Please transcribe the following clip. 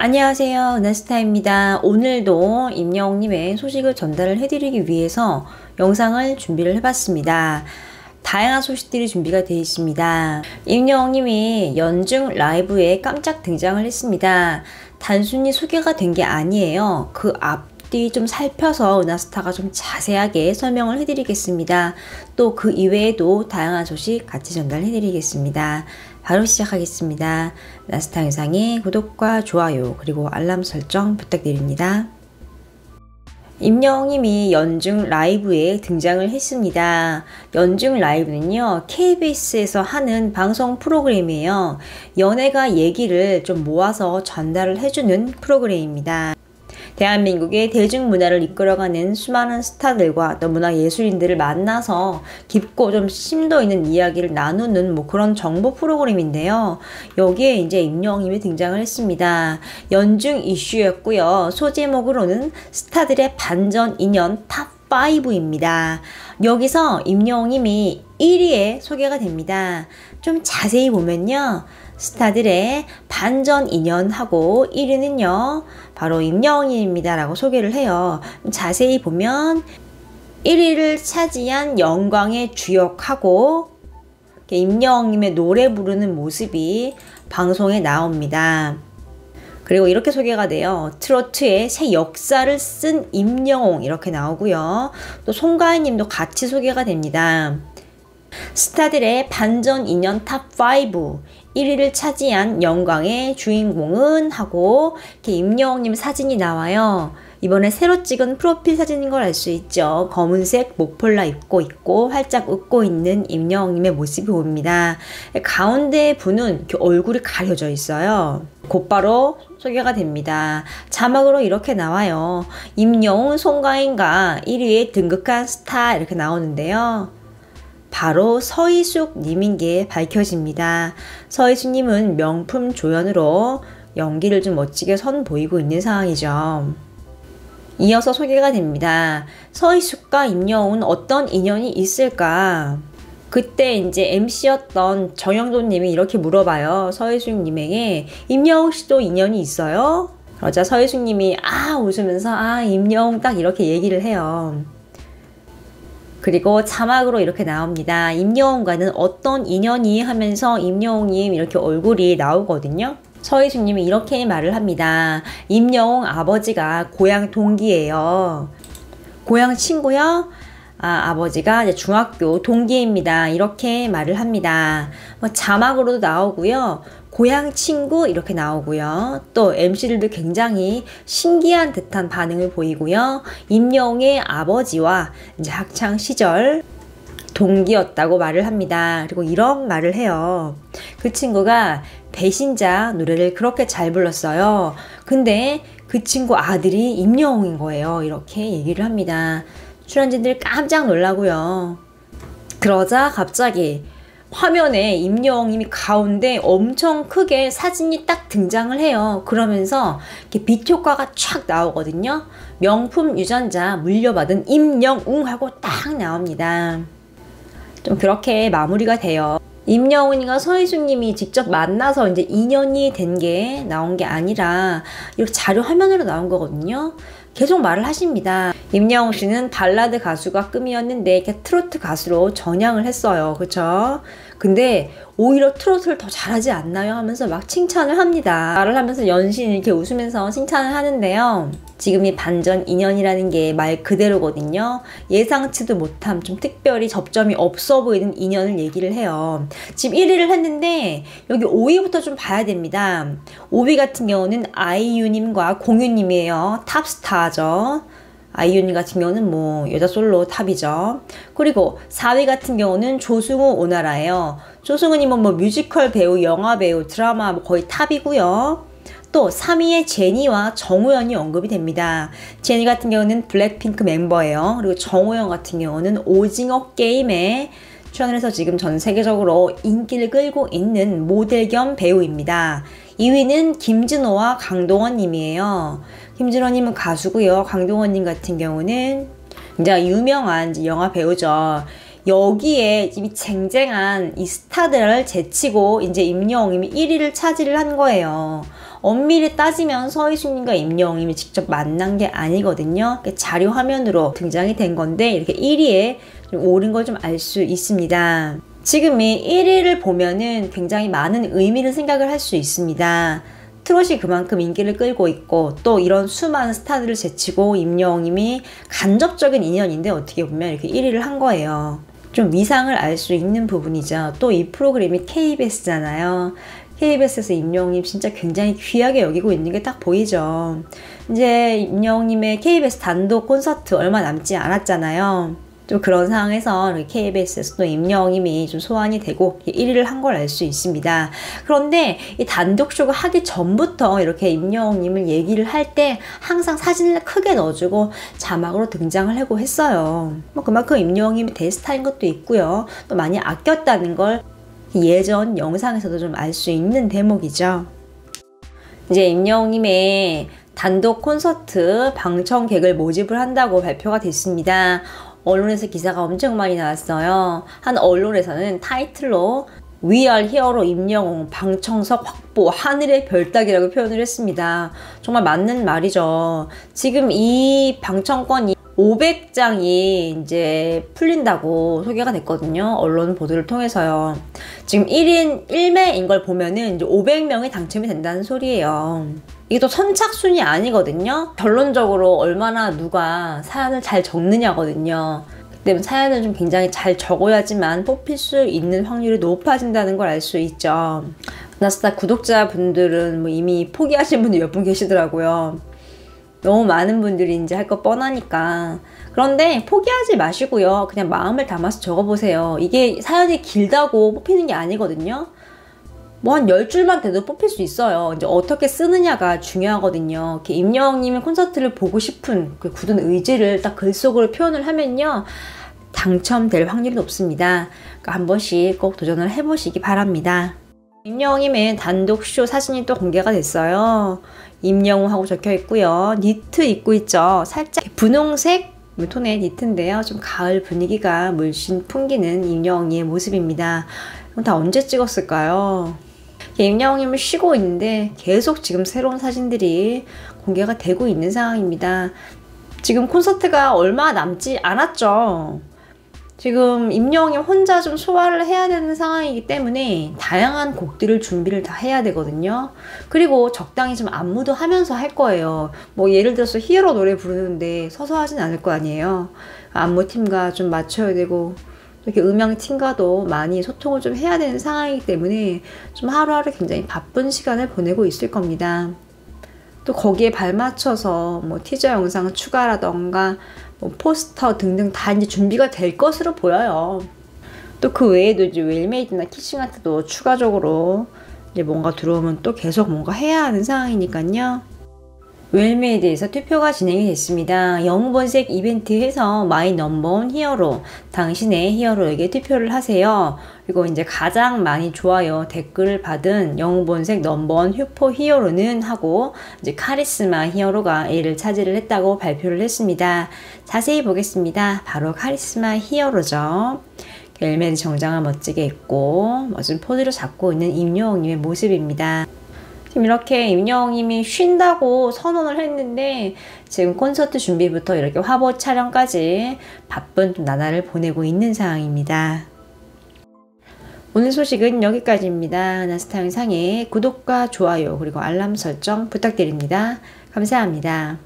안녕하세요, 은하스타입니다. 오늘도 임영웅님의 소식을 전달을 해드리기 위해서 영상을 준비를 해봤습니다. 다양한 소식들이 준비가 되어 있습니다. 임영웅님이 연중 라이브에 깜짝 등장을 했습니다. 단순히 소개가 된 게 아니에요. 그 앞뒤 좀 살펴서 은하스타가 좀 자세하게 설명을 해드리겠습니다. 또 그 이외에도 다양한 소식 같이 전달해드리겠습니다. 바로 시작하겠습니다. 은하스타 영상의 구독과 좋아요 그리고 알람 설정 부탁드립니다. 임영웅님이 연중 라이브에 등장을 했습니다. 연중 라이브는요, KBS에서 하는 방송 프로그램이에요. 연예가 얘기를 좀 모아서 전달을 해주는 프로그램입니다. 대한민국의 대중문화를 이끌어가는 수많은 스타들과 또 문화예술인들을 만나서 깊고 좀 심도 있는 이야기를 나누는 그런 정보 프로그램인데요. 여기에 이제 임영웅님이 등장을 했습니다. 연중 이슈였고요. 소제목으로는 스타들의 반전 인연 탑5입니다. 여기서 임영웅님이 1위에 소개가 됩니다. 좀 자세히 보면요. 스타들의 반전 인연하고 1위는요 바로 임영웅입니다 라고 소개를 해요. 자세히 보면 1위를 차지한 영광의 주역하고 임영웅님의 노래 부르는 모습이 방송에 나옵니다. 그리고 이렇게 소개가 돼요. 트로트의 새 역사를 쓴 임영웅 이렇게 나오고요. 또 송가인 님도 같이 소개가 됩니다. 스타들의 반전 인연 탑5 1위를 차지한 영광의 주인공은 하고 이렇게 임영웅님 사진이 나와요. 이번에 새로 찍은 프로필 사진인 걸 알 수 있죠. 검은색 목폴라 입고 있고 활짝 웃고 있는 임영웅님의 모습이 보입니다. 가운데 분은 이렇게 얼굴이 가려져 있어요. 곧바로 소개가 됩니다. 자막으로 이렇게 나와요. 임영웅, 송가인과 1위에 등극한 스타 이렇게 나오는데요. 바로 서희숙 님인 게 밝혀집니다. 서희숙 님은 명품 조연으로 연기를 좀 멋지게 선보이고 있는 상황이죠. 이어서 소개가 됩니다. 서희숙과 임영웅은 어떤 인연이 있을까? 그때 이제 MC였던 정영돈 님이 이렇게 물어봐요. 서희숙 님에게 임영웅 씨도 인연이 있어요? 그러자 서희숙 님이 웃으면서 임영웅 딱 이렇게 얘기를 해요. 그리고 자막으로 이렇게 나옵니다. 임영웅과는 어떤 인연이 하면서 임영웅님 이렇게 얼굴이 나오거든요. 서희숙님이 이렇게 말을 합니다. 임영웅 아버지가 고향 동기예요. 고향 친구요? 아버지가 이제 중학교 동기입니다. 이렇게 말을 합니다. 자막으로도 나오고요. 고향 친구 이렇게 나오고요. 또 MC들도 굉장히 신기한 듯한 반응을 보이고요. 임영웅의 아버지와 이제 학창 시절 동기였다고 말을 합니다. 그리고 이런 말을 해요. 그 친구가 배신자 노래를 그렇게 잘 불렀어요. 근데 그 친구 아들이 임영웅인 거예요. 이렇게 얘기를 합니다. 출연진들 깜짝 놀라고요. 그러자 갑자기 화면에 임영웅님이 가운데 엄청 크게 사진이 딱 등장을 해요. 그러면서 이렇게 빛 효과가 촥 나오거든요. 명품 유전자 물려받은 임영웅 하고 딱 나옵니다. 좀 그렇게 마무리가 돼요. 임영웅이가 서희숙님이 직접 만나서 이제 인연이 된 게 나온 게 아니라 이렇게 자료 화면으로 나온 거거든요. 계속 말을 하십니다. 임영웅 씨는 발라드 가수가 꿈이었는데 이렇게 트로트 가수로 전향을 했어요. 그쵸? 근데 오히려 트로트를 더 잘하지 않나요? 하면서 막 칭찬을 합니다. 말을 하면서 연신 이렇게 웃으면서 칭찬을 하는데요. 지금 이 반전 인연이라는 게 말 그대로거든요. 예상치도 못한 좀 특별히 접점이 없어 보이는 인연을 얘기를 해요. 지금 1위를 했는데 여기 5위부터 좀 봐야 됩니다. 5위 같은 경우는 아이유님과 공유님이에요. 탑스타죠. 아이유님 같은 경우는 여자 솔로 탑이죠. 그리고 4위 같은 경우는 조승우 오나라예요. 조승우님은 뮤지컬 배우, 영화 배우, 드라마 거의 탑이고요. 또 3위에 제니와 정우현이 언급이 됩니다. 제니 같은 경우는 블랙핑크 멤버예요. 그리고 정우현 같은 경우는 오징어 게임에 출연을 해서 지금 전 세계적으로 인기를 끌고 있는 모델 겸 배우입니다. 2위는 김진호와 강동원 님이에요. 김진호 님은 가수고요. 강동원 님 같은 경우는 굉장히 유명한 영화 배우죠. 여기에 이 쟁쟁한 이 스타들을 제치고 이제 임영웅님이 1위를 차지를 한 거예요. 엄밀히 따지면 서희수님과 임영웅님이 직접 만난 게 아니거든요. 자료 화면으로 등장이 된 건데 이렇게 1위에 좀 오른 걸 좀 알 수 있습니다. 지금 이 1위를 보면은 굉장히 많은 의미를 생각을 할 수 있습니다. 트롯이 그만큼 인기를 끌고 있고 또 이런 수많은 스타들을 제치고 임영웅님이 간접적인 인연인데 어떻게 보면 이렇게 1위를 한 거예요. 좀 위상을 알 수 있는 부분이죠. 또 이 프로그램이 KBS잖아요. KBS에서 임영웅님 진짜 굉장히 귀하게 여기고 있는 게 딱 보이죠. 이제 임영웅님의 KBS 단독 콘서트 얼마 남지 않았잖아요. 좀 그런 상황에서 KBS에서 또 임영웅님이 좀 소환이 되고 1위를 한 걸 알 수 있습니다. 그런데 이 단독쇼가 하기 전부터 이렇게 임영웅님을 얘기를 할 때 항상 사진을 크게 넣어주고 자막으로 등장을 하고 했어요. 뭐 그만큼 임영웅님이 대스타인 것도 있고요. 또 많이 아꼈다는 걸 예전 영상에서도 좀 알 수 있는 대목이죠. 이제 임영웅님의 단독 콘서트 방청객을 모집을 한다고 발표가 됐습니다. 언론에서 기사가 엄청 많이 나왔어요. 한 언론에서는 타이틀로 We are Hero 임영웅 방청석 확보 하늘의 별 따기라고 표현을 했습니다. 정말 맞는 말이죠. 지금 이 방청권이 500장이 이제 풀린다고 소개가 됐거든요. 언론 보도를 통해서요. 지금 1인 1매인 걸 보면은 이제 500명이 당첨이 된다는 소리예요. 이게 또 선착순이 아니거든요. 결론적으로 얼마나 누가 사연을 잘 적느냐거든요. 그렇기 때문에 사연을 좀 굉장히 잘 적어야지만 뽑힐 수 있는 확률이 높아진다는 걸 알 수 있죠. 나스타 구독자분들은 뭐 이미 포기하신 분들 몇 분 계시더라고요. 너무 많은 분들이 이제 할 거 뻔하니까. 그런데 포기하지 마시고요. 그냥 마음을 담아서 적어보세요. 이게 사연이 길다고 뽑히는 게 아니거든요. 뭐 한 10줄만 돼도 뽑힐 수 있어요. 이제 어떻게 쓰느냐가 중요하거든요. 이렇게 임영웅님의 콘서트를 보고 싶은 그 굳은 의지를 딱 글 속으로 표현을 하면요. 당첨될 확률이 높습니다. 그러니까 한 번씩 꼭 도전을 해보시기 바랍니다. 임영웅님의 단독쇼 사진이 또 공개가 됐어요. 임영웅하고 적혀 있고요. 니트 입고 있죠. 살짝 분홍색 톤의 니트인데요. 좀 가을 분위기가 물씬 풍기는 임영웅의 모습입니다. 이건 다 언제 찍었을까요? 임영웅님은 쉬고 있는데 계속 지금 새로운 사진들이 공개가 되고 있는 상황입니다. 지금 콘서트가 얼마 남지 않았죠. 지금 임영웅이 혼자 좀 소화를 해야 되는 상황이기 때문에 다양한 곡들을 준비를 다 해야 되거든요. 그리고 적당히 좀 안무도 하면서 할 거예요. 뭐 예를 들어서 히어로 노래 부르는데 서서 하진 않을 거 아니에요. 안무팀과 좀 맞춰야 되고 이렇게 음향팀과도 많이 소통을 좀 해야 되는 상황이기 때문에 좀 하루하루 굉장히 바쁜 시간을 보내고 있을 겁니다. 또 거기에 발맞춰서 뭐 티저 영상 추가라던가 뭐 포스터 등등 다 이제 준비가 될 것으로 보여요. 또 그 외에도 이제 웰메이드나 키싱아트도 추가적으로 이제 뭔가 들어오면 또 계속 뭔가 해야 하는 상황이니까요. 웰메이드에서 투표가 진행이 됐습니다. 영본색 이벤트에서 마이 넘버원 히어로, 당신의 히어로에게 투표를 하세요. 그리고 이제 가장 많이 좋아요 댓글을 받은 영본색 넘버원 휴포 히어로는 하고 이제 카리스마 히어로가 A를 차지를 했다고 발표를 했습니다. 자세히 보겠습니다. 바로 카리스마 히어로죠. 웰메이드 정장을 멋지게 입고 멋진 포즈를 잡고 있는 임영웅님의 모습입니다. 지금 이렇게 임영웅님이 쉰다고 선언을 했는데 지금 콘서트 준비부터 이렇게 화보 촬영까지 바쁜 나날을 보내고 있는 상황입니다. 오늘 소식은 여기까지입니다. 나스타 영상에 구독과 좋아요 그리고 알람 설정 부탁드립니다. 감사합니다.